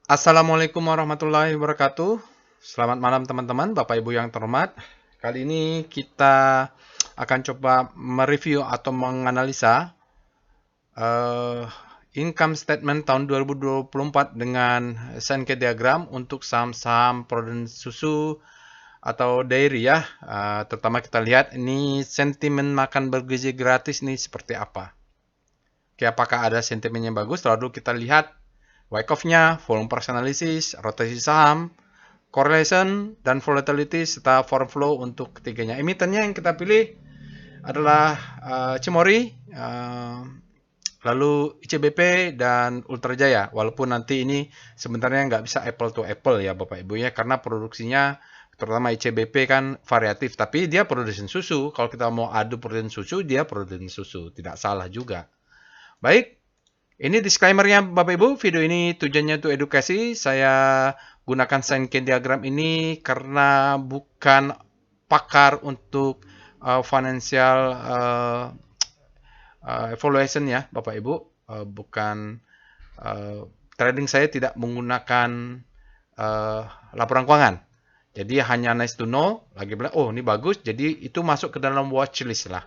Assalamualaikum warahmatullahi wabarakatuh. Selamat malam teman-teman, Bapak Ibu yang terhormat. Kali ini kita akan coba mereview atau menganalisa eh, income statement tahun 2024 dengan Sankey diagram untuk saham-saham produsen susu atau dairy ya. Terutama kita lihat ini sentimen makan bergizi gratis nih seperti apa. Oke, apakah ada sentimen yang bagus? Lalu kita lihat Wyckoff-nya, volume price analysis, rotasi saham, correlation, dan volatility, serta forward flow untuk ketiganya. Emitennya yang kita pilih adalah Cemori, lalu ICBP, dan Ultrajaya. Walaupun nanti ini sebenarnya nggak bisa apple to apple ya Bapak Ibu ya, karena produksinya terutama ICBP kan variatif, tapi dia produsen susu. Kalau kita mau adu produsen susu, dia produsen susu. Tidak salah juga. Baik, ini disclaimer-nya Bapak Ibu, video ini tujuannya untuk edukasi. Saya gunakan Sankey diagram ini karena bukan pakar untuk financial evaluation ya Bapak Ibu. Bukan trading saya tidak menggunakan laporan keuangan. Jadi hanya nice to know, lagi bilang, oh ini bagus, jadi itu masuk ke dalam watchlist lah.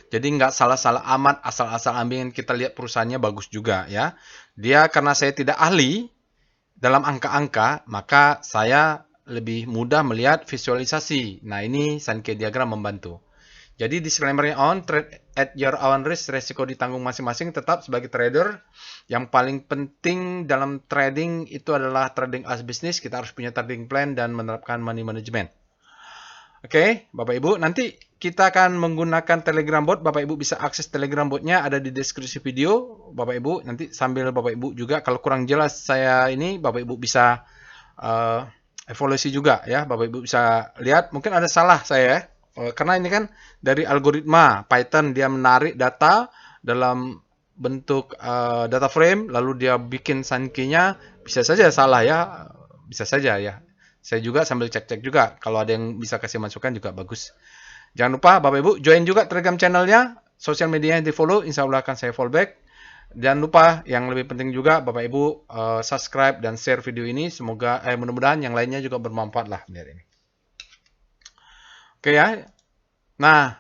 Jadi nggak salah-salah amat asal-asal ambil kita lihat perusahaannya bagus juga ya. Dia karena saya tidak ahli dalam angka-angka, maka saya lebih mudah melihat visualisasi. Nah ini Sankey diagram membantu. Jadi disclaimer-nya on, trade at your own risk, resiko ditanggung masing-masing. Tetap sebagai trader, yang paling penting dalam trading itu adalah trading as business. Kita harus punya trading plan dan menerapkan money management. Oke, Bapak Ibu, nanti kita akan menggunakan Telegram bot. Bapak Ibu bisa akses Telegram botnya ada di deskripsi video. Bapak Ibu, nanti sambil Bapak Ibu juga kalau kurang jelas saya ini, Bapak Ibu bisa evaluasi juga ya. Bapak Ibu bisa lihat, mungkin ada salah saya ya. Karena ini kan dari algoritma Python, dia menarik data dalam bentuk data frame, lalu dia bikin Sankey-nya, bisa saja salah ya, bisa saja ya. Saya juga sambil cek-cek juga. Kalau ada yang bisa kasih masukan juga bagus. Jangan lupa Bapak Ibu join juga Telegram channelnya. Sosial medianya di follow. Insya Allah akan saya follow back. Jangan lupa yang lebih penting juga Bapak Ibu subscribe dan share video ini. Semoga mudah-mudahan yang lainnya juga bermanfaat lah dari ini. Oke ya. Nah,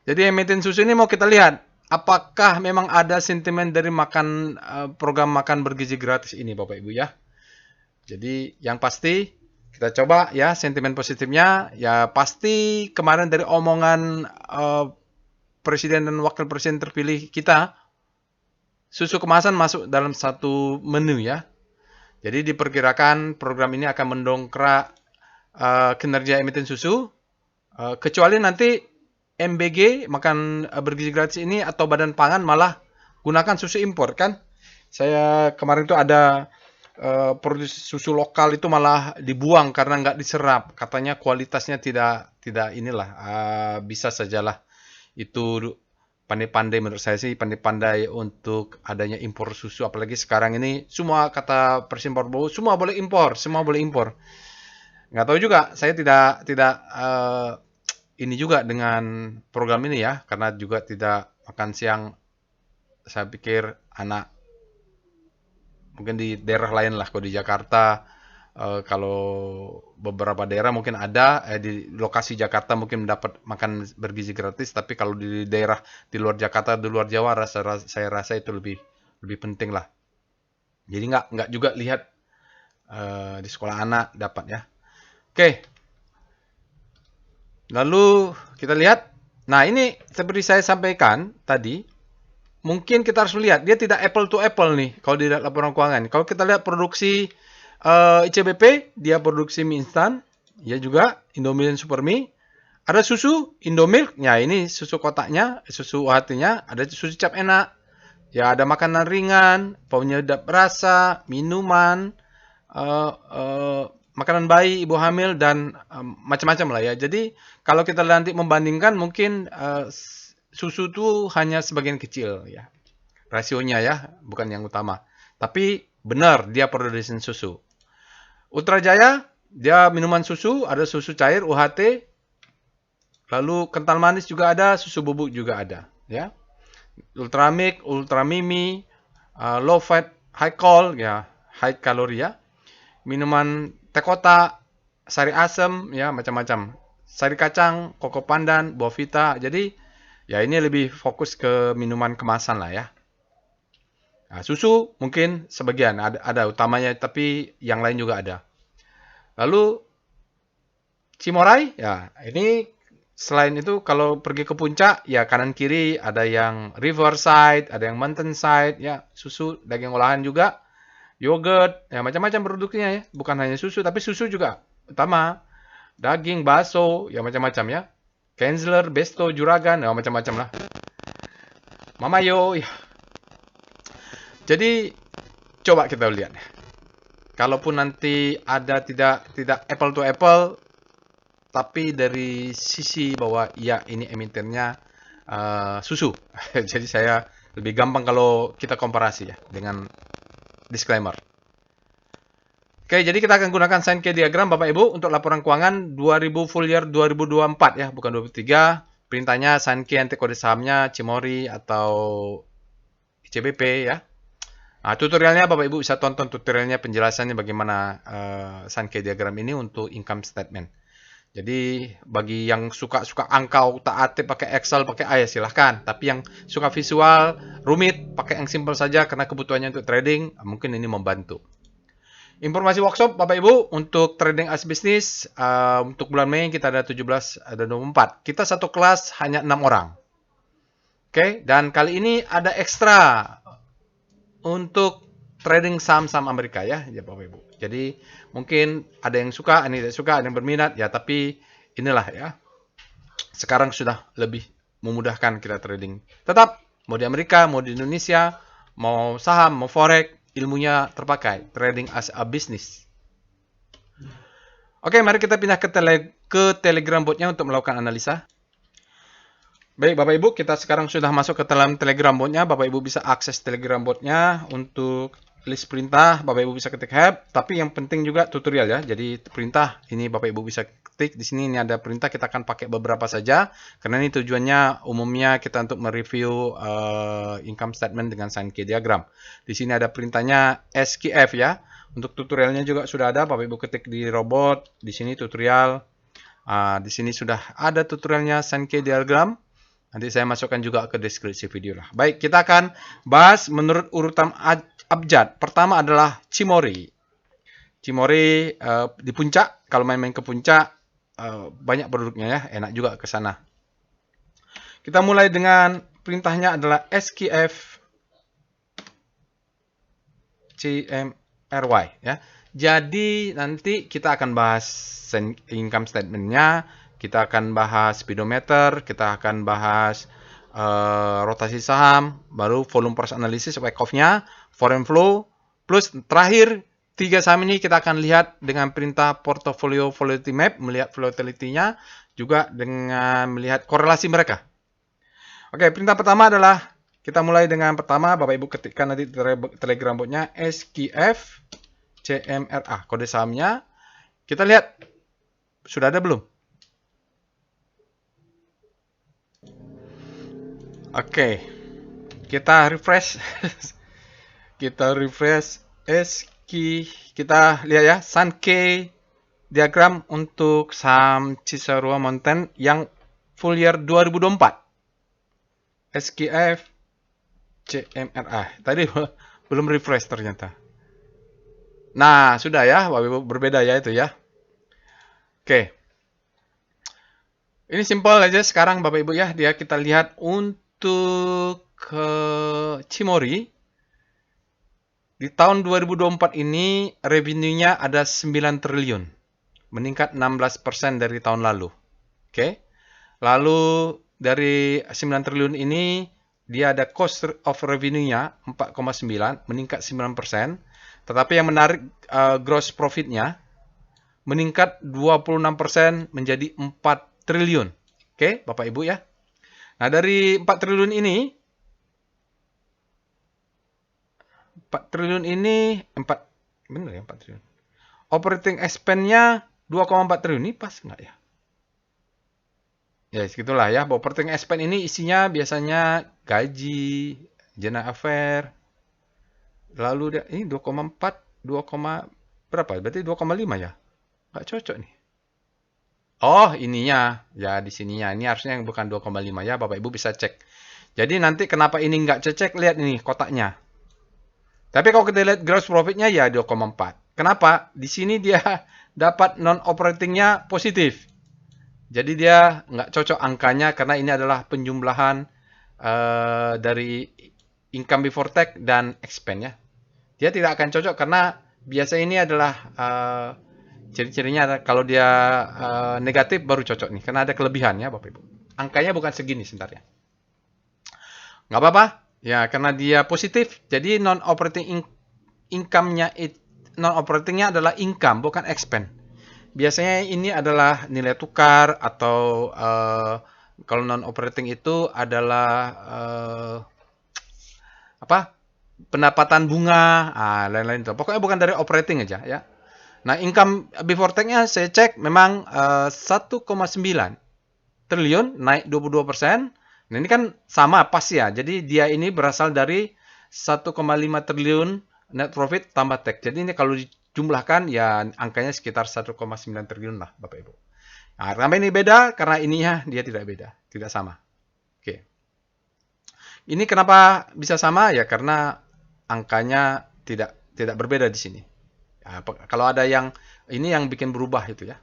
jadi emiten susu ini mau kita lihat. Apakah memang ada sentimen dari makan program makan bergizi gratis ini Bapak Ibu ya. Jadi yang pasti kita coba ya sentimen positifnya ya pasti kemarin dari omongan presiden dan wakil presiden terpilih kita susu kemasan masuk dalam satu menu ya. Jadi diperkirakan program ini akan mendongkrak kinerja emiten susu kecuali nanti MBG makan bergizi gratis ini atau Badan Pangan malah gunakan susu impor kan. Saya kemarin itu ada produksi susu lokal itu malah dibuang karena nggak diserap. Katanya kualitasnya tidak inilah bisa sajalah itu pandai-pandai menurut saya sih pandai-pandai untuk adanya impor susu apalagi sekarang ini semua kata Presiden Prabowo semua boleh impor nggak tahu juga saya tidak ini juga dengan program ini ya karena juga tidak makan siang saya pikir anak mungkin di daerah lain lah kalau di Jakarta kalau beberapa daerah mungkin ada di lokasi Jakarta mungkin mendapat makan bergizi gratis tapi kalau di daerah di luar Jakarta di luar Jawa saya rasa itu lebih penting lah jadi nggak juga lihat di sekolah anak dapat ya oke lalu kita lihat nah ini seperti saya sampaikan tadi mungkin kita harus lihat dia tidak apple to apple nih kalau di laporan keuangan kalau kita lihat produksi ICBP dia produksi mie instan ya juga Indomie dan Supermie ada susu Indomilk ya ini susu kotaknya susu UHT-nya ada susu cap enak ya ada makanan ringan penyedap rasa minuman makanan bayi ibu hamil dan macam-macam lah ya jadi kalau kita nanti membandingkan mungkin susu itu hanya sebagian kecil ya rasionya ya bukan yang utama tapi benar dia produsen susu Ultrajaya, dia minuman susu, ada susu cair, UHT, lalu kental manis juga ada, susu bubuk juga ada. Ya, Ultramilk, Ultramimi, low fat, high call ya, high kalori ya. Minuman teh kotak, sari asem ya, macam-macam. Sari kacang, koko pandan, buah vita. Jadi ya ini lebih fokus ke minuman kemasan lah ya. Nah, susu mungkin sebagian ada utamanya, tapi yang lain juga ada. Lalu Cimory ya, ini selain itu kalau pergi ke puncak ya kanan kiri ada yang riverside, ada yang mountainside ya, susu, daging olahan juga, yogurt, ya macam-macam produknya ya. Bukan hanya susu, tapi susu juga utama. Daging, bakso, ya macam-macam ya. Kenzler, Besto, Juragan, ya macam-macam lah. Mamayo, ya. Jadi coba kita lihat. Kalaupun nanti ada tidak apple to apple, tapi dari sisi bahwa ya ini emitennya susu. Jadi saya lebih gampang kalau kita komparasi ya dengan disclaimer. Oke, jadi kita akan gunakan Sankey diagram Bapak Ibu untuk laporan keuangan 2000 full year 2024 ya, bukan 2023. Perintahnya Sankey, nanti kode sahamnya Cimory atau ICBP ya. Nah, tutorialnya Bapak Ibu bisa tonton tutorialnya, penjelasannya bagaimana Sankey diagram ini untuk income statement. Jadi bagi yang suka angka utak-atik pakai Excel, pakai A ya silahkan. Tapi yang suka visual, rumit, pakai yang simple saja karena kebutuhannya untuk trading, mungkin ini membantu. Informasi workshop Bapak Ibu untuk trading as business untuk bulan Mei kita ada 17 ada 24. Kita satu kelas hanya 6 orang. Oke, dan kali ini ada ekstra untuk trading saham-saham Amerika ya Bapak Ibu. Jadi mungkin ada yang suka, ada yang tidak suka, ada yang berminat ya, tapi inilah ya. Sekarang sudah lebih memudahkan kita trading. Tetap mau di Amerika, mau di Indonesia, mau saham, mau forex, ilmunya terpakai. Trading as a business. Oke, mari kita pindah ke Telegram botnya untuk melakukan analisa. Baik, Bapak Ibu, kita sekarang sudah masuk ke dalam Telegram botnya. Bapak Ibu bisa akses Telegram botnya untuk list perintah. Bapak Ibu bisa ketik help. Tapi yang penting juga tutorial ya. Jadi perintah ini Bapak Ibu bisa ketik. Di sini ini ada perintah, kita akan pakai beberapa saja. Karena ini tujuannya umumnya kita untuk mereview income statement dengan Sankey diagram. Di sini ada perintahnya SKF ya. Untuk tutorialnya juga sudah ada. Bapak Ibu ketik di robot. Di sini tutorial. Di sini sudah ada tutorialnya Sankey diagram. Nanti saya masukkan juga ke deskripsi video lah. Baik, kita akan bahas menurut urutan abjad. Pertama adalah Cimory. Cimory di puncak, kalau main-main ke puncak banyak produknya ya, enak juga ke sana. Kita mulai dengan perintahnya adalah SKF CMRY ya. Jadi nanti kita akan bahas income statement-nya. Kita akan bahas speedometer, kita akan bahas rotasi saham, baru volume price analysis, wake-off-nya, foreign flow, plus terakhir 3 saham ini kita akan lihat dengan perintah portfolio volatility map, melihat volatility-nya, juga dengan melihat korelasi mereka. Oke, perintah pertama adalah, kita mulai dengan pertama, Bapak Ibu ketikkan nanti Telegram botnya SKF CMRA, kode sahamnya. Kita lihat, sudah ada belum? Oke, kita refresh. Kita refresh kita lihat ya, Sankey diagram untuk saham Cisarua Mountain yang full year 2024. SKF CMRA. Tadi belum refresh ternyata. Nah, sudah ya, berbeda ya itu ya. Oke. Ini simple aja sekarang Bapak Ibu ya, kita lihat untuk Cimory. Di tahun 2024 ini revenue-nya ada 9 triliun. Meningkat 16% dari tahun lalu. Oke. Lalu dari 9 triliun ini dia ada cost of revenue-nya 4,9, meningkat 9%. Tetapi yang menarik gross profit-nya meningkat 26% menjadi 4 triliun. Oke, Bapak Ibu ya. Nah, dari 4 triliun ini 4 triliun ini 4 benar ya 4 triliun. Operating expense-nya 2,4 triliun. Ini pas nggak ya? Ya, segitulah ya. Operating expense ini isinya biasanya gaji, general affair, Lalu dia ini 2,4, 2, berapa? Berarti 2,5 ya? Nggak cocok nih. Oh, ininya. Ya, di sininya. Ini harusnya yang bukan 2,5 ya. Bapak Ibu bisa cek. Jadi nanti kenapa ini nggak cocok? Lihat ini kotaknya. Tapi kalau kita lihat gross profitnya ya 2,4. Kenapa? Di sini dia dapat non-operatingnya positif. Jadi dia nggak cocok angkanya karena ini adalah penjumlahan dari income before tax dan expense ya. Dia tidak akan cocok karena biasa ini adalah ciri-cirinya kalau dia negatif baru cocok nih karena ada kelebihan ya Bapak Ibu. Angkanya bukan segini sebenarnya. Nggak apa-apa ya karena dia positif. Jadi income-nya non-operatingnya adalah income bukan expense. Biasanya ini adalah nilai tukar atau kalau non-operating itu adalah apa? Pendapatan bunga, lain-lain itu. Pokoknya bukan dari operating aja ya. Nah, income before tax-nya saya cek memang 1,9 triliun naik 22%. Nah, ini kan sama pas ya. Jadi dia ini berasal dari 1,5 triliun net profit tambah tax. Jadi ini kalau dijumlahkan ya angkanya sekitar 1,9 triliun lah Bapak Ibu. Nah, kenapa ini beda? Karena ininya dia tidak beda, tidak sama. Oke. Ini kenapa bisa sama? Ya karena angkanya tidak berbeda di sini. Ya, kalau ada yang ini yang bikin berubah itu ya.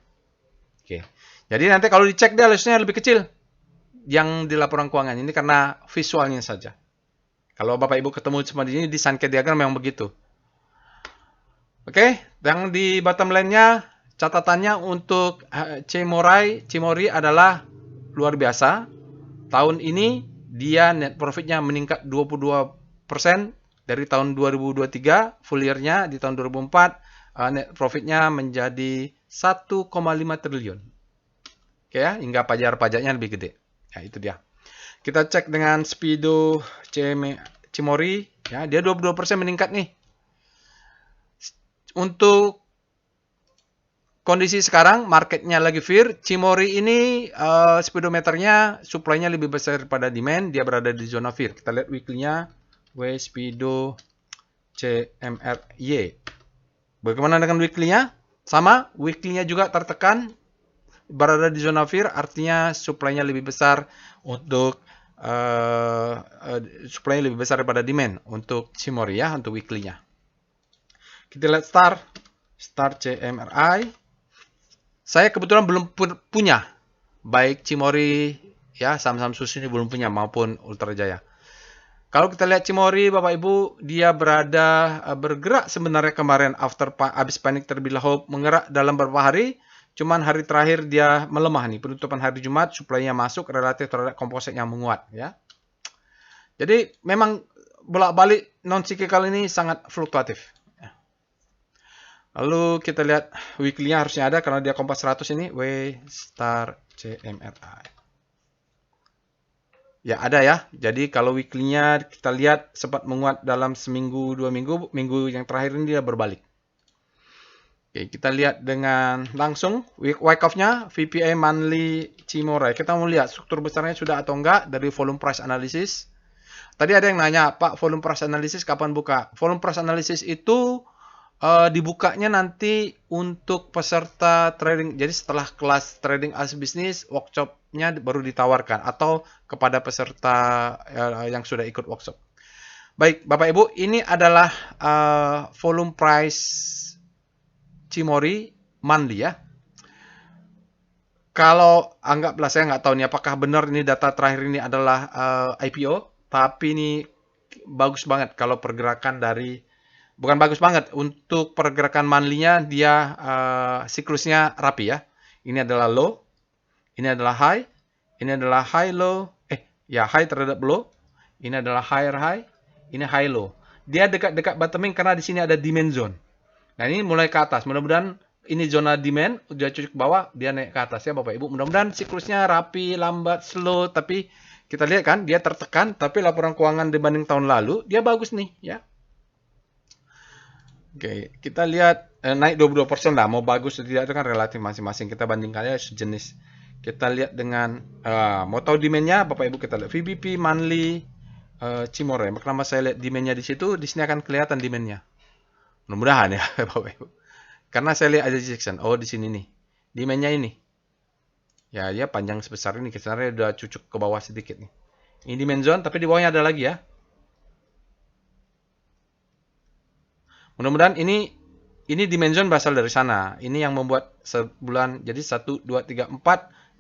Oke. Jadi nanti kalau dicek dia harusnya lebih kecil yang di laporan keuangan ini karena visualnya saja. Kalau Bapak Ibu ketemu cuma di sini di Sankey diagram memang begitu. Oke, yang di bottom line-nya catatannya untuk Cimori adalah luar biasa. Tahun ini dia net profit-nya meningkat 22% dari tahun 2023, full year-nya di tahun 2004 net profit-nya menjadi 1,5 triliun. Oke ya, hingga pajaknya lebih gede. Ya, itu dia. Kita cek dengan Speedo Cimori, ya, dia 22% meningkat nih. Untuk kondisi sekarang, marketnya lagi fear. Cimori ini speedometernya, supply-nya lebih besar daripada demand. Dia berada di zona fear. Kita lihat weekly-nya. Speedo CMRY. Bagaimana dengan weekly-nya? Sama, weekly-nya juga tertekan. Berada di zona fear, artinya supply-nya lebih besar untuk supply-nya lebih besar daripada demand untuk Cimori ya, untuk weekly-nya. Kita lihat Star CMRI. Saya kebetulan belum punya baik Cimori ya, saham-saham susu ini belum punya maupun Ultra Jaya. Kalau kita lihat Cimori Bapak Ibu, dia bergerak sebenarnya kemarin habis panik terlebih dahulu menggerak dalam beberapa hari. Cuman hari terakhir dia melemah nih, penutupan hari Jumat, supply-nya masuk relatif terhadap komposit yang menguat ya. Jadi memang bolak-balik non-cyclical ini sangat fluktuatif. Lalu kita lihat weekly-nya harusnya ada karena dia kompas 100 ini, Star CMRI. Ya ada ya, jadi kalau weekly-nya kita lihat sempat menguat dalam seminggu, 2 minggu, minggu yang terakhir ini dia berbalik. Oke, kita lihat dengan langsung wyckoff off-nya VPA monthly Cimori. Kita mau lihat struktur besarnya sudah atau enggak dari volume price analysis. Tadi ada yang nanya, Pak, volume price analysis kapan buka? Volume price analysis itu dibukanya nanti untuk peserta trading. Jadi setelah kelas trading as business, workshop-nya baru ditawarkan atau kepada peserta yang sudah ikut workshop. Baik, Bapak Ibu, ini adalah volume price Cimori monthly ya. Kalau anggaplah saya nggak tahu nih apakah benar ini data terakhir ini adalah IPO, tapi ini bagus banget kalau pergerakan dari bukan bagus banget untuk pergerakan monthly-nya dia siklusnya rapi ya. Ini adalah low, ini adalah high, ini adalah high low, high terhadap low, ini adalah higher high, ini high low. Dia dekat-dekat bottoming karena di sini ada demand zone. Nah ini mulai ke atas, mudah-mudahan ini zona demand, udah cucuk ke bawah, dia naik ke atas ya Bapak Ibu. Mudah-mudahan siklusnya rapi, lambat, slow, tapi kita lihat kan dia tertekan, tapi laporan keuangan dibanding tahun lalu, dia bagus nih ya. Oke, kita lihat naik 22% lah, mau bagus atau tidak itu kan relatif masing-masing, kita bandingkan ya sejenis. Kita lihat dengan, mau tahu demand-nya Bapak Ibu kita lihat VBP monthly Cimore. Kenapa saya lihat demand-nya di situ, di sini akan kelihatan demand-nya. Mudah-mudahan ya, Bapak Ibu. Karena saya lihat ada di section. Oh, di sini nih. Demand-nya ini. Ya, dia panjang sebesar ini. Sebenarnya udah cucuk ke bawah sedikit nih. Ini demand zone, tapi di bawahnya ada lagi ya. Mudah-mudahan ini demand zone berasal dari sana. Ini yang membuat sebulan jadi 1, 2, 3, 4.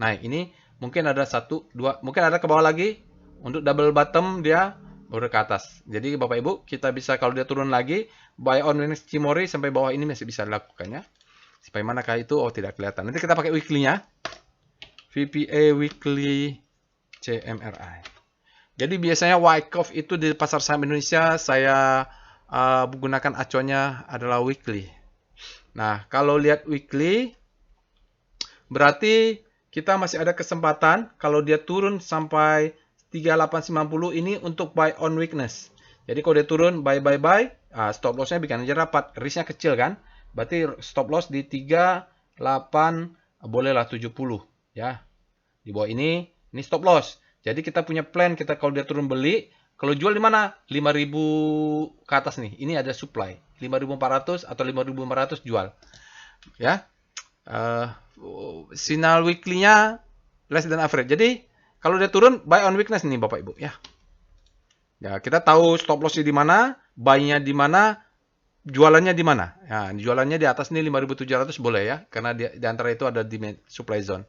Nah, ini mungkin ada 1, 2, mungkin ada ke bawah lagi. Untuk double bottom dia baru ke atas. Jadi Bapak Ibu, kita bisa kalau dia turun lagi, buy on Winning Cimori sampai bawah ini masih bisa dilakukannya. Sampai manakah itu? Oh, tidak kelihatan. Nanti kita pakai weekly-nya. VPA Weekly CMRI. Jadi biasanya Wyckoff itu di pasar saham Indonesia saya menggunakan acuannya adalah weekly. Nah, kalau lihat weekly, berarti kita masih ada kesempatan kalau dia turun sampai 3890 ini untuk buy on weakness. Jadi kalau dia turun buy, stop loss-nya bikin aja rapat, risk-nya kecil kan? Berarti stop loss di 38 bolehlah 70 ya. Di bawah ini stop loss. Jadi kita punya plan, kita kalau dia turun beli, kalau jual di mana? 5.000 ke atas nih. Ini ada supply. 5.400 atau 5.500 jual. Ya. Signal weekly-nya less than average. Jadi kalau dia turun buy on weakness nih Bapak Ibu ya. Ya, kita tahu stop loss-nya di mana, buy-nya di mana, jualannya di mana. Ya, jualannya di atas nih 5.700 boleh ya, karena di antara itu ada demand supply zone.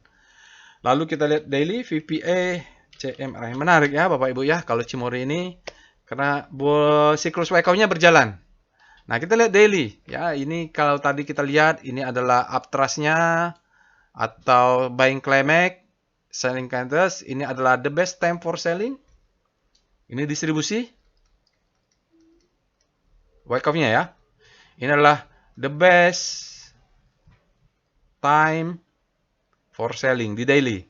Lalu kita lihat daily VPA CMRI. Menarik ya Bapak Ibu ya kalau Cimori ini karena siklus Wyckoff-nya berjalan. Nah, kita lihat daily ya. Ini kalau tadi kita lihat ini adalah uptrust-nya atau buying climax, selling candles. Ini adalah the best time for selling. Ini distribusi Wyckoff-nya ya. Ini adalah the best time for selling di daily.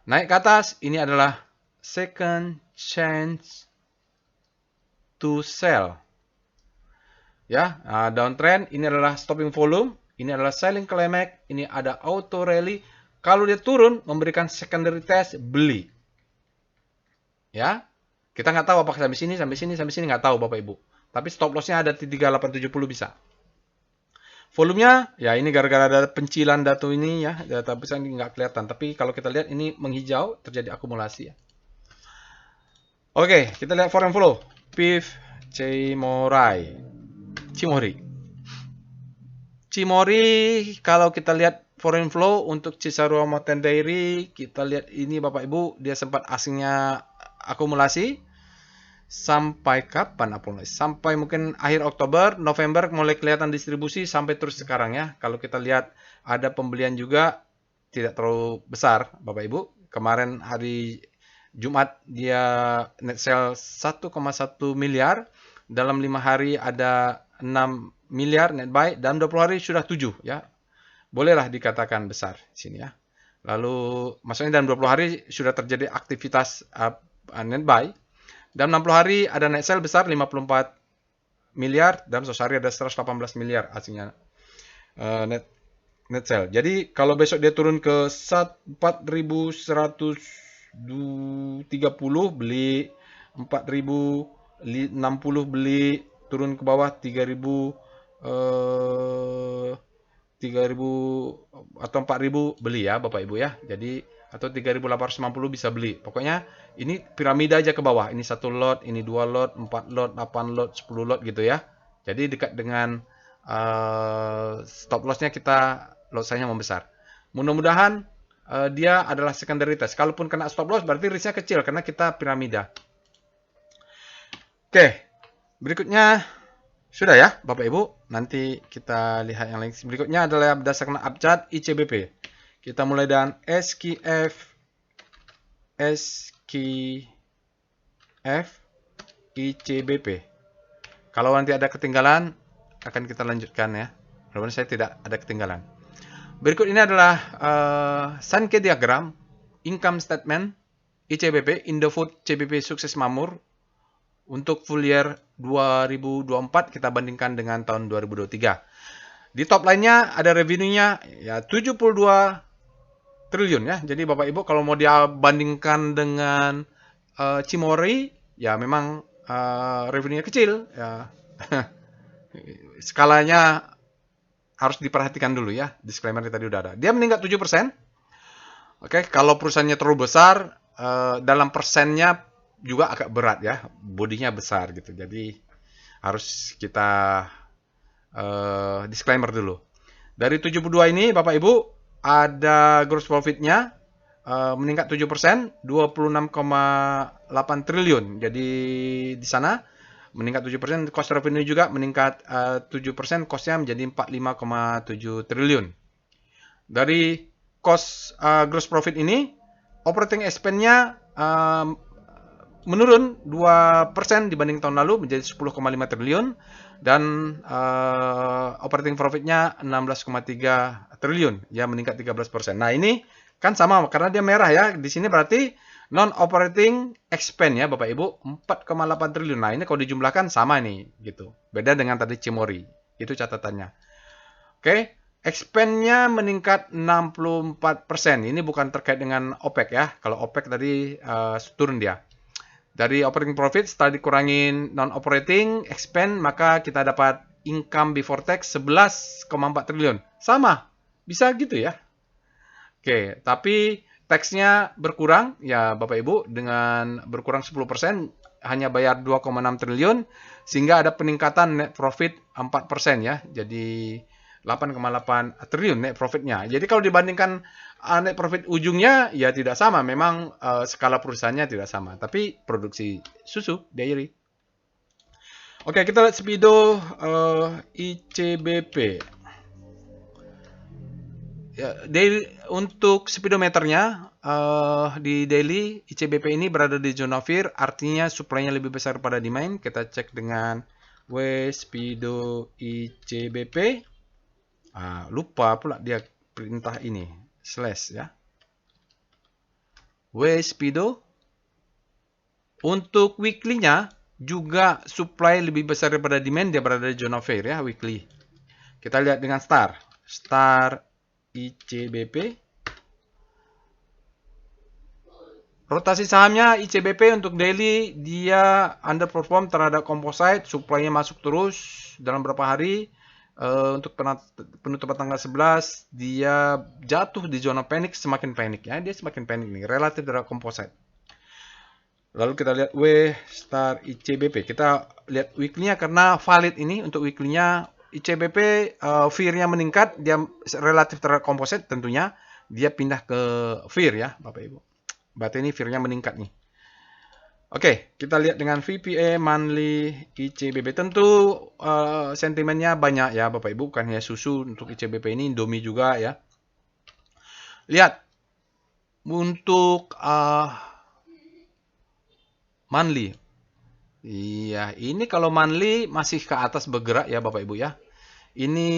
Naik ke atas, ini adalah second chance to sell. Ya, downtrend, ini adalah stopping volume, ini adalah selling climax, ini ada auto rally. Kalau dia turun, memberikan secondary test, beli. Ya, kita nggak tahu apakah sampai sini, nggak tahu Bapak Ibu. Tapi stop loss-nya ada di 3870 bisa. Volumenya, ya ini gara-gara ada pencilan data ini ya, data besar ini nggak kelihatan. Tapi kalau kita lihat ini menghijau, terjadi akumulasi ya. Oke, kita lihat foreign flow. PIF Cimori, kalau kita lihat foreign flow untuk Cisarua Mountain Dairy, kita lihat ini Bapak Ibu, dia sempat asingnya akumulasi. Sampai kapan akumulasi? Sampai mungkin akhir Oktober, November mulai kelihatan distribusi sampai terus sekarang ya. Kalau kita lihat ada pembelian juga tidak terlalu besar Bapak Ibu. Kemarin hari Jumat dia net sale 1,1 miliar. Dalam 5 hari ada 6 miliar net buy. Dalam 20 hari sudah 7 ya. Bolehlah dikatakan besar di sini ya. Lalu maksudnya dalam 20 hari sudah terjadi aktivitas net buy. Dalam 60 hari ada net sale besar 54 miliar. Dalam 100 hari ada 118 miliar aslinya net sale. Jadi kalau besok dia turun ke 4.130 beli, 4.060 beli, turun ke bawah 3.000 atau 4.000 beli ya Bapak Ibu ya. Jadi atau 3.890 bisa beli. Pokoknya ini piramida aja ke bawah. Ini 1 lot, ini 2 lot, 4 lot, 8 lot, 10 lot gitu ya. Jadi dekat dengan stop loss-nya kita lot size-nya membesar. Mudah-mudahan dia adalah secondary test. Kalaupun kena stop loss berarti risk-nya kecil karena kita piramida. Oke. Berikutnya sudah ya Bapak Ibu. Nanti kita lihat yang lain. Berikutnya adalah berdasarkan upchart ICBP. Kita mulai dengan SKF, ICBP. Kalau nanti ada ketinggalan, akan kita lanjutkan ya. Mudah-mudahan saya tidak ada ketinggalan. Berikut ini adalah Sankey diagram, income statement, ICBP, Indofood CBP Sukses Makmur. Untuk full year 2024 kita bandingkan dengan tahun 2023. Di top line-nya ada revenue-nya ya 72 triliun ya. Jadi Bapak Ibu kalau mau dia bandingkan dengan Cimory ya memang revenue-nya kecil ya. Skalanya harus diperhatikan dulu ya. Disclaimer tadi udah ada. Dia meningkat 7%. Oke, kalau perusahaannya terlalu besar, dalam persennya juga agak berat ya. Bodinya besar gitu. Jadi harus kita disclaimer dulu. Dari 72 ini Bapak Ibu ada gross profit-nya meningkat 7%, 26,8 triliun. Jadi di sana meningkat 7%, cost revenue juga meningkat 7%, cost-nya menjadi 45,7 triliun. Dari cost gross profit ini, operating expense-nya menurun 2% dibanding tahun lalu menjadi 10,5 triliun dan operating profit-nya 16,3 triliun, ya meningkat 13%. Nah, ini kan sama karena dia merah ya. Di sini berarti non operating expense ya Bapak Ibu 4,8 triliun. Nah, ini kalau dijumlahkan sama nih gitu. Beda dengan tadi Cimory. Itu catatannya. Oke, expense-nya meningkat 64%. Ini bukan terkait dengan OPEX ya. Kalau OPEX tadi turun dia. Dari operating profit setelah dikurangin non operating expense maka kita dapat income before tax 11,4 triliun. Sama. Bisa gitu ya. Oke, tapi tax-nya berkurang ya Bapak Ibu dengan berkurang 10% hanya bayar 2,6 triliun sehingga ada peningkatan net profit 4% ya. Jadi 8,8 triliun net profitnya. Jadi kalau dibandingkan net profit ujungnya ya tidak sama. Memang skala perusahaannya tidak sama. Tapi produksi susu, dairy. Oke, kita lihat Speedo ICBP. Ya, untuk speedometernya di daily ICBP ini berada di zona fear, artinya supply-nya lebih besar pada demand. Kita cek dengan Speedo ICBP. Lupa pula dia perintah ini slash ya. Speedo. Untuk weekly-nya juga supply lebih besar daripada demand, dia berada di zona fair ya weekly. Kita lihat dengan star ICBP. Rotasi sahamnya ICBP untuk daily dia underperform terhadap composite, supply-nya masuk terus dalam beberapa hari. Untuk penutupan tanggal 11 dia jatuh di zona panik, semakin panik ya, dia semakin panik nih relatif terhadap composite. Lalu kita lihat ICBP. Kita lihat weekly-nya karena valid ini untuk weekly-nya ICBP fear-nya meningkat, dia relatif terhadap composite tentunya dia pindah ke fear ya Bapak Ibu. Berarti ini fear-nya meningkat nih. Oke, kita lihat dengan VPA monthly ICBP. Tentu sentimennya banyak ya Bapak Ibu, bukan hanya susu untuk ICBP ini, Indomie juga ya. Lihat untuk monthly. Iya, ini kalau monthly masih ke atas bergerak ya Bapak Ibu ya. Ini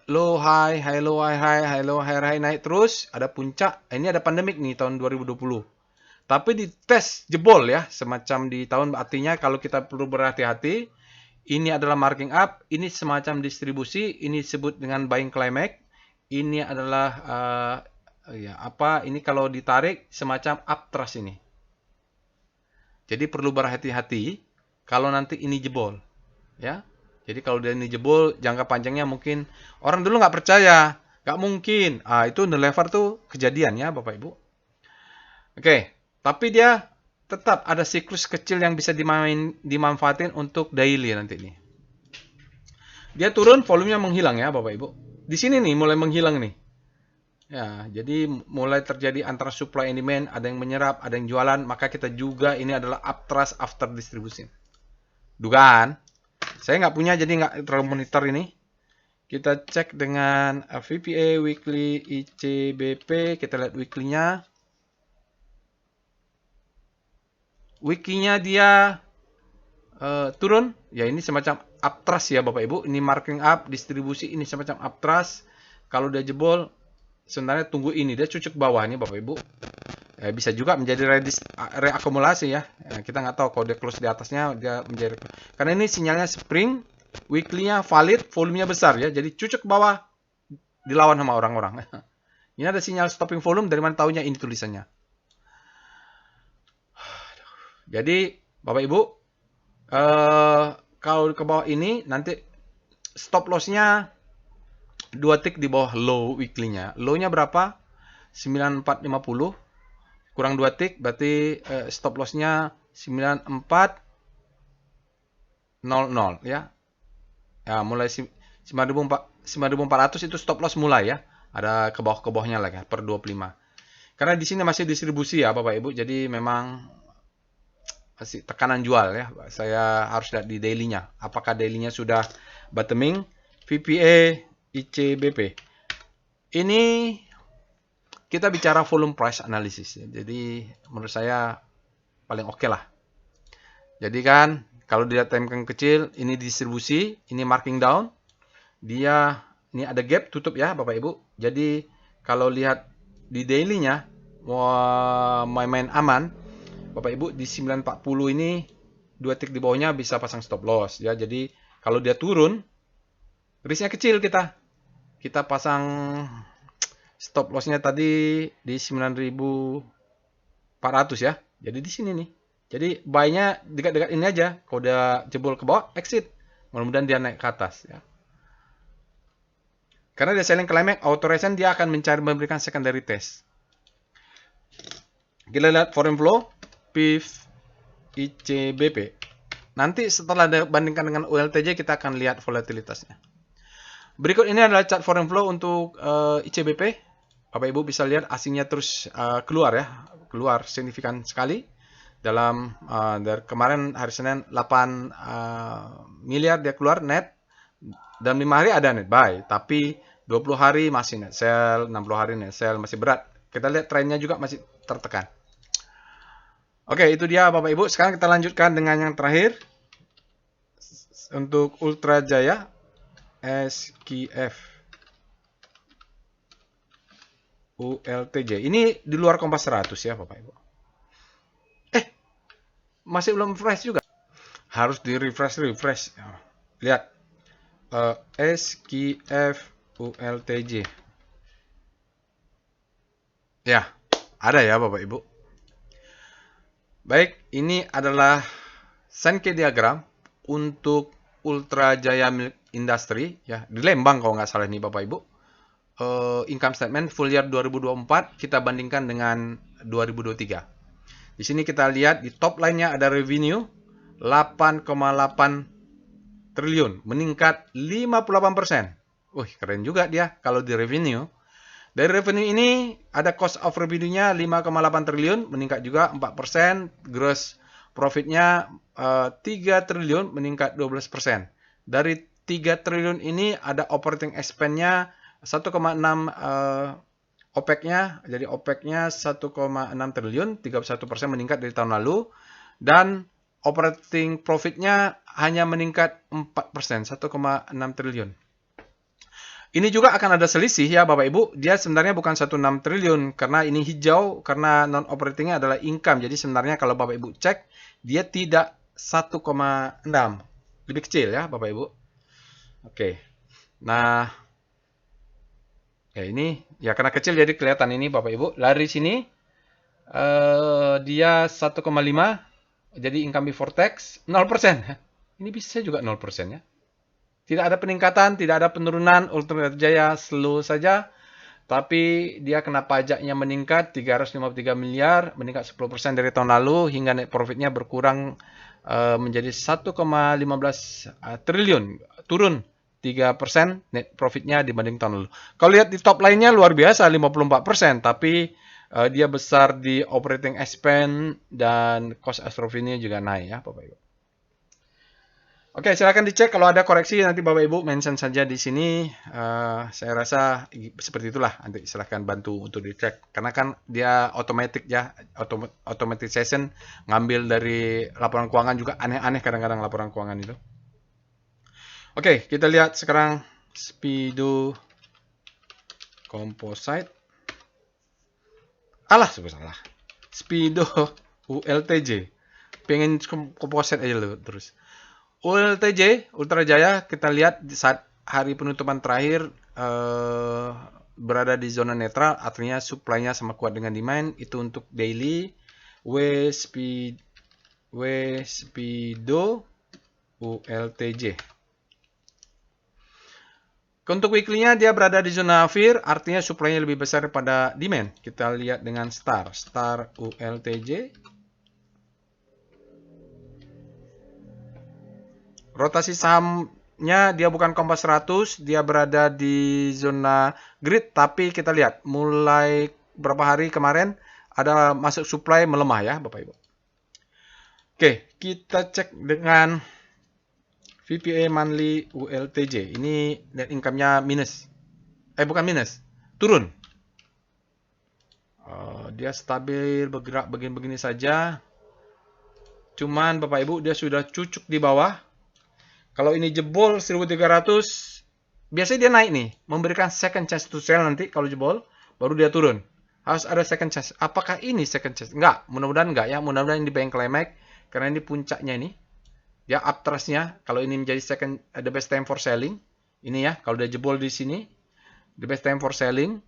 low high, high low, high high, high low, high high naik terus, ada puncak. Ini ada pandemik nih tahun 2020. Tapi di tes jebol ya, semacam di tahun artinya kalau kita perlu berhati-hati. Ini adalah marking up, ini semacam distribusi, ini disebut dengan buying climax. Ini adalah ini kalau ditarik semacam uptrust ini. Jadi perlu berhati-hati kalau nanti ini jebol, ya. Jadi kalau dia ini jebol, jangka panjangnya mungkin orang dulu nggak percaya, nggak mungkin. Itu Unilever tuh kejadian ya, Bapak Ibu. Oke, tapi dia tetap ada siklus kecil yang bisa dimanfaatin untuk daily nanti nih. Dia turun, volumenya menghilang ya, Bapak Ibu. Di sini nih mulai menghilang nih. Ya, jadi mulai terjadi antara supply and demand, ada yang menyerap, ada yang jualan, maka kita juga ini adalah uptrust after distribution. Dugaan. Saya nggak punya, jadi nggak terlalu monitor ini. Kita cek dengan VPA weekly ICBP, kita lihat weekly-nya. Weekly-nya dia turun, ya ini semacam uptrust ya Bapak Ibu. Ini marking up, distribusi ini semacam uptrust. Kalau dia jebol, sebenarnya tunggu ini, dia cucuk bawah nih Bapak Ibu. Bisa juga menjadi reakumulasi ya. Kita nggak tahu kalau dia close di atasnya dia menjadi, karena ini sinyalnya spring, weekly-nya valid, volumenya besar ya. Jadi cucuk bawah dilawan sama orang-orang. Ini ada sinyal stopping volume, dari mana taunya ini tulisannya. Jadi Bapak Ibu, kalau ke bawah ini nanti stop loss-nya 2 tick di bawah low weekly-nya. Low-nya berapa? 9450 kurang 2 tick berarti stop loss-nya 9400 ya. Ya, mulai 9400 itu stop loss mulai ya. Ada ke bawah-ke bawahnya lagi per 25. Karena di sini masih distribusi ya Bapak Ibu. Jadi memang masih tekanan jual ya. Saya harus lihat di daily-nya. Apakah daily-nya sudah bottoming? VPA, ICBP. Ini kita bicara volume price analysis. Jadi menurut saya paling oke lah. Jadi kan kalau dilihat time frame kecil, ini distribusi, ini marking down. Dia ini ada gap tutup ya Bapak Ibu. Jadi kalau lihat di daily-nya mau main aman, Bapak Ibu di 940 ini 2 tick di bawahnya bisa pasang stop loss ya. Jadi kalau dia turun, risknya kecil kita. Kita pasang stop loss-nya tadi di 9400 ya. Jadi di sini nih. Jadi buy-nya dekat-dekat ini aja. Kalau udah jebol ke bawah, exit. Mudah-mudahan dia naik ke atas ya. Karena dia selling climax, authorization dia akan memberikan secondary test. Kita lihat foreign flow, PIF, ICBP. Nanti setelah bandingkan dengan ULTJ kita akan lihat volatilitasnya. Berikut ini adalah chart foreign flow untuk ICBP. Bapak Ibu bisa lihat asingnya terus keluar ya, keluar signifikan sekali. Dalam dari kemarin hari Senin 8 miliar dia keluar net. Dalam 5 hari ada net buy, tapi 20 hari masih net sell, 60 hari net sell, masih berat. Kita lihat trennya juga masih tertekan. Oke, itu dia Bapak Ibu. Sekarang kita lanjutkan dengan yang terakhir. Untuk Ultra Jaya, SKF, ULTJ. Ini di luar Kompas 100 ya Bapak Ibu. Masih belum fresh juga. Harus di refresh. Lihat. SKF ULTJ. Ya, ada ya Bapak Ibu. Baik, ini adalah Sankey diagram untuk Ultra Jaya Milk Industry ya, di Lembang kalau nggak salah ini Bapak Ibu. Income statement full year 2024 kita bandingkan dengan 2023. Di sini kita lihat di top line-nya ada revenue 8,8 triliun, meningkat 58%. Wih, keren juga dia kalau di revenue. Dari revenue ini ada cost of revenue-nya 5,8 triliun, meningkat juga 4%. Gross profit-nya 3 triliun, meningkat 12%. Dari 3 triliun ini ada operating expense-nya 1,6 OPEC-nya, jadi OPEC-nya 1,6 triliun, 31% meningkat dari tahun lalu, dan operating profit-nya hanya meningkat 4%, 1,6 triliun. Ini juga akan ada selisih ya Bapak Ibu, dia sebenarnya bukan 1,6 triliun, karena ini hijau, karena non-operating-nya adalah income, jadi sebenarnya kalau Bapak Ibu cek, dia tidak 1,6, lebih kecil ya Bapak Ibu. Oke, nah, ya ini ya karena kecil jadi kelihatan ini Bapak Ibu. Lari sini dia 1,5 jadi income before tax 0%. Ini bisa juga 0% ya. Tidak ada peningkatan, tidak ada penurunan, Ultra Jaya slow saja. Tapi dia kena pajaknya meningkat 353 miliar, meningkat 10% dari tahun lalu hingga net profitnya berkurang menjadi 1,15 triliun, turun 3% net profitnya dibanding tahun lalu. Kalau lihat di top line-nya luar biasa 54%, tapi dia besar di operating expense dan cost of revenue juga naik ya Bapak Ibu. Oke, silakan dicek kalau ada koreksi nanti Bapak Ibu mention saja di sini. Saya rasa seperti itulah, nanti silahkan bantu untuk dicek karena kan dia otomatis ya, automatization ngambil dari laporan keuangan juga aneh-aneh kadang-kadang laporan keuangan itu. Oke, kita lihat sekarang Speedo Composite. Alah, salah. Speedo ULTJ. Pengen composite aja loh terus. ULTJ, Ultra Jaya, kita lihat di saat hari penutupan terakhir berada di zona netral, artinya supply-nya sama kuat dengan demand. Itu untuk daily. Wespido ULTJ. Untuk weekly-nya dia berada di zona fear, artinya supply-nya lebih besar daripada demand. Kita lihat dengan star ULTJ. Rotasi sahamnya dia bukan kompas 100, dia berada di zona grid, tapi kita lihat mulai berapa hari kemarin ada masuk supply melemah ya Bapak Ibu. Oke, kita cek dengan VPA monthly ULTJ. Ini net income-nya minus. Bukan minus, turun. Dia stabil bergerak begini-begini saja. Cuman Bapak Ibu dia sudah cucuk di bawah. Kalau ini jebol 1300, biasanya dia naik nih, memberikan second chance to sell nanti kalau jebol, baru dia turun. Harus ada second chance. Apakah ini second chance? Enggak, mudah-mudahan enggak ya. Mudah-mudahan ini bank climax karena ini puncaknya ini. Ya uptrustnya kalau ini menjadi second the best time for selling ini ya, kalau dia jebol di sini the best time for selling.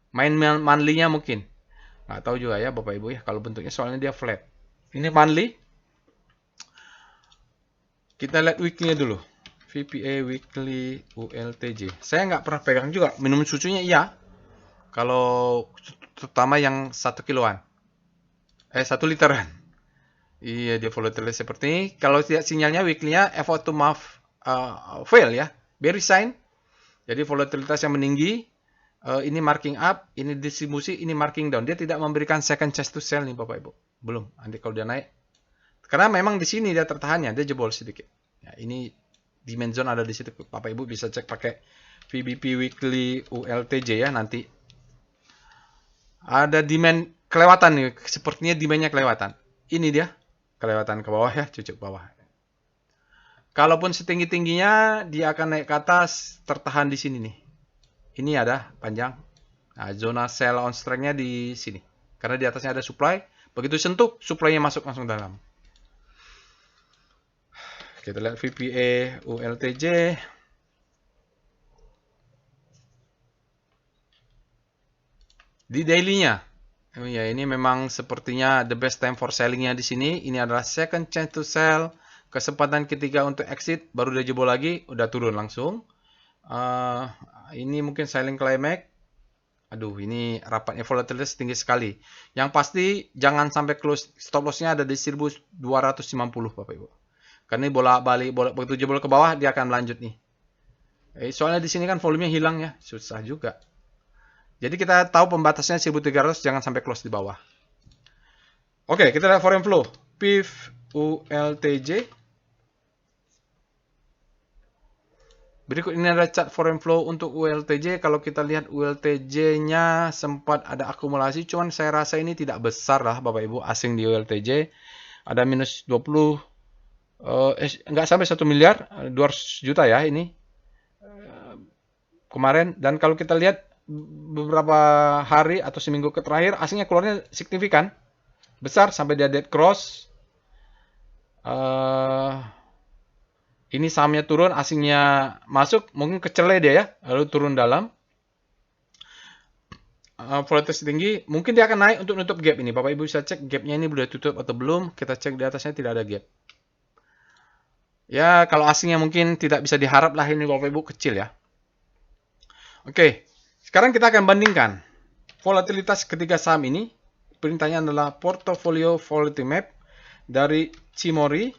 Main monthly-nya mungkin nggak tahu juga ya Bapak Ibu ya, kalau bentuknya soalnya dia flat. Ini monthly, kita lihat weekly-nya dulu. VPA weekly ULTJ, saya nggak pernah pegang juga. Minum susunya iya, kalau terutama yang 1 kiloan 1 literan. Iya, dia volatile seperti ini. Kalau lihat sinyalnya weekly-nya effort to move fail ya. Bearish sign. Jadi volatilitas yang meninggi. Ini marking up, ini distribusi, ini marking down. Dia tidak memberikan second chance to sell nih Bapak Ibu. Belum. Nanti kalau dia naik. Karena memang di sini dia tertahannya, dia jebol sedikit. Ya, ini demand zone ada di situ. Bapak Ibu bisa cek pakai VBP weekly ULTJ ya nanti. Ada demand kelewatan nih. Sepertinya demand-nya kelewatan. Ini dia. Kelewatan ke bawah ya, cucuk bawah. Kalaupun setinggi-tingginya, dia akan naik ke atas, tertahan di sini nih. Ini ada panjang. Nah, zona sell on strength-nya di sini. Karena di atasnya ada supply. Begitu sentuh, supply-nya masuk langsung dalam. Kita lihat VPA ULTJ. Di daily-nya. Ya, ini memang sepertinya the best time for selling-nya di sini. Ini adalah second chance to sell. Kesempatan ketiga untuk exit. Baru dia jebol lagi. Udah turun langsung. Ini mungkin selling climax. Aduh, ini rapatnya volatilitas tinggi sekali. Yang pasti jangan sampai close. Stop loss-nya ada di 1250 Bapak Ibu. Karena ini bolak-balik. Begitu jebol ke bawah, dia akan melanjut nih. Soalnya di sini kan volumenya hilang ya. Susah juga. Jadi kita tahu pembatasnya 1300, jangan sampai close di bawah. Oke, kita lihat foreign flow. PIF ULTJ. Berikut ini ada chart foreign flow untuk ULTJ. Kalau kita lihat ULTJ-nya sempat ada akumulasi, cuman saya rasa ini tidak besar lah Bapak Ibu asing di ULTJ. Ada minus 20, nggak sampai 1 miliar, 200 juta ya ini. Kemarin, dan kalau kita lihat beberapa hari atau seminggu terakhir asingnya keluarnya signifikan besar sampai dia dead cross. Ini sahamnya turun, asingnya masuk, mungkin kecele dia ya, lalu turun dalam. Volatilitas tinggi, mungkin dia akan naik untuk nutup gap ini. Bapak Ibu bisa cek gapnya ini sudah tutup atau belum. Kita cek di atasnya tidak ada gap. Ya, kalau asingnya mungkin tidak bisa diharap lah ini Bapak Ibu, kecil ya. Oke. Sekarang kita akan bandingkan volatilitas ketiga saham ini. Perintahnya adalah portfolio volatility map dari Cimori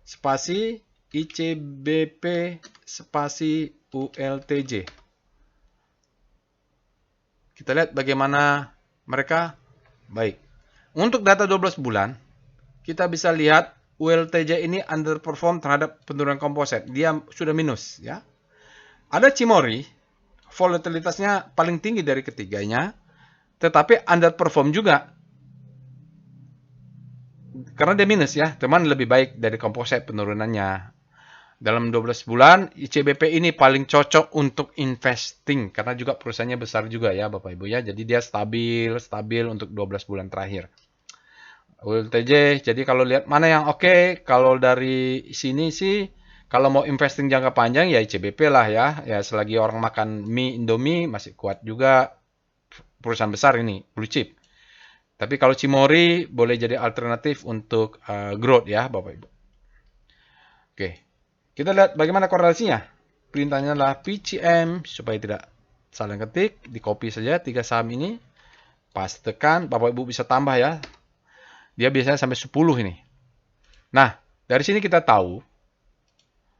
spasi ICBP spasi ULTJ. Kita lihat bagaimana mereka. Baik. Untuk data 12 bulan, kita bisa lihat ULTJ ini underperform terhadap penurunan komposit. Dia sudah minus ya. Ada Cimori, volatilitasnya paling tinggi dari ketiganya, tetapi underperform juga. Karena dia minus ya, teman lebih baik dari komposit penurunannya. Dalam 12 bulan, ICBP ini paling cocok untuk investing. Karena juga perusahaannya besar juga ya Bapak Ibu ya. Jadi dia stabil untuk 12 bulan terakhir. ULTJ, jadi kalau lihat mana yang oke, kalau dari sini sih, kalau mau investing jangka panjang ya ICBP lah ya. Ya selagi orang makan mie Indomie masih kuat juga, perusahaan besar ini, blue chip. Tapi kalau Cimori boleh jadi alternatif untuk growth ya, Bapak Ibu. Oke, kita lihat bagaimana korelasinya. Perintahnya adalah PCM, supaya tidak salah ketik, di copy saja 3 saham ini. Pas tekan, Bapak Ibu bisa tambah ya. Dia biasanya sampai 10 ini. Nah, dari sini kita tahu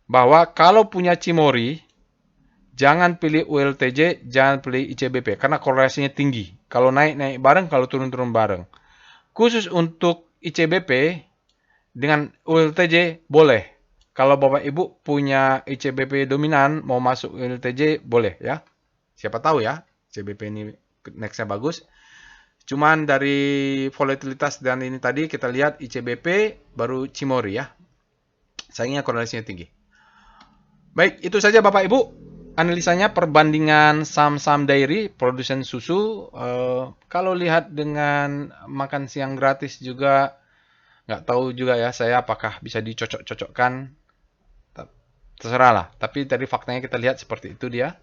bahwa kalau punya Cimori, jangan pilih ULTJ, jangan pilih ICBP, karena korelasinya tinggi. Kalau naik-naik bareng, kalau turun-turun bareng. Khusus untuk ICBP, dengan ULTJ boleh. Kalau Bapak Ibu punya ICBP dominan, mau masuk ULTJ, boleh ya. Siapa tahu ya, ICBP ini nextnya bagus. Cuman dari volatilitas dan ini tadi, kita lihat ICBP, baru Cimori ya. Sayangnya korelasinya tinggi. Baik, itu saja Bapak Ibu. Analisanya perbandingan saham-saham dairy, produsen susu. Kalau lihat dengan makan siang gratis juga, nggak tahu juga ya saya apakah bisa dicocok-cocokkan. Terserah lah. Tapi tadi faktanya kita lihat seperti itu dia.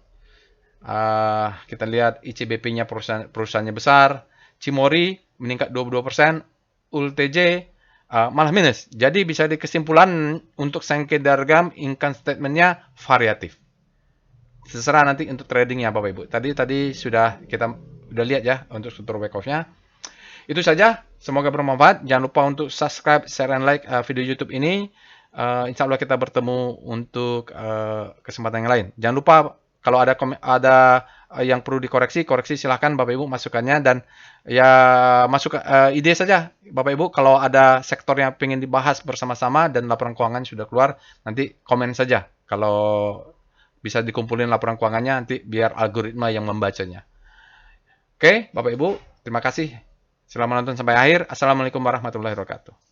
Kita lihat ICBP-nya perusahaannya besar. Cimori meningkat 22%. ULTJ malah minus. Jadi bisa dikesimpulan untuk Sankey Dargam income statement-nya variatif. Terserah nanti untuk tradingnya Bapak Ibu. Tadi sudah kita udah lihat ya untuk struktur back off-nya. Itu saja. Semoga bermanfaat. Jangan lupa untuk subscribe, share, dan like video YouTube ini. Insya Allah kita bertemu untuk kesempatan yang lain. Jangan lupa kalau ada yang perlu dikoreksi, silahkan Bapak Ibu masukkannya. Dan ya masuk ide saja Bapak Ibu. Kalau ada sektor yang ingin dibahas bersama-sama dan laporan keuangan sudah keluar, nanti komen saja. Kalau bisa dikumpulin laporan keuangannya, nanti biar algoritma yang membacanya. Oke, Bapak Ibu, terima kasih. Selamat menonton sampai akhir. Assalamualaikum warahmatullahi wabarakatuh.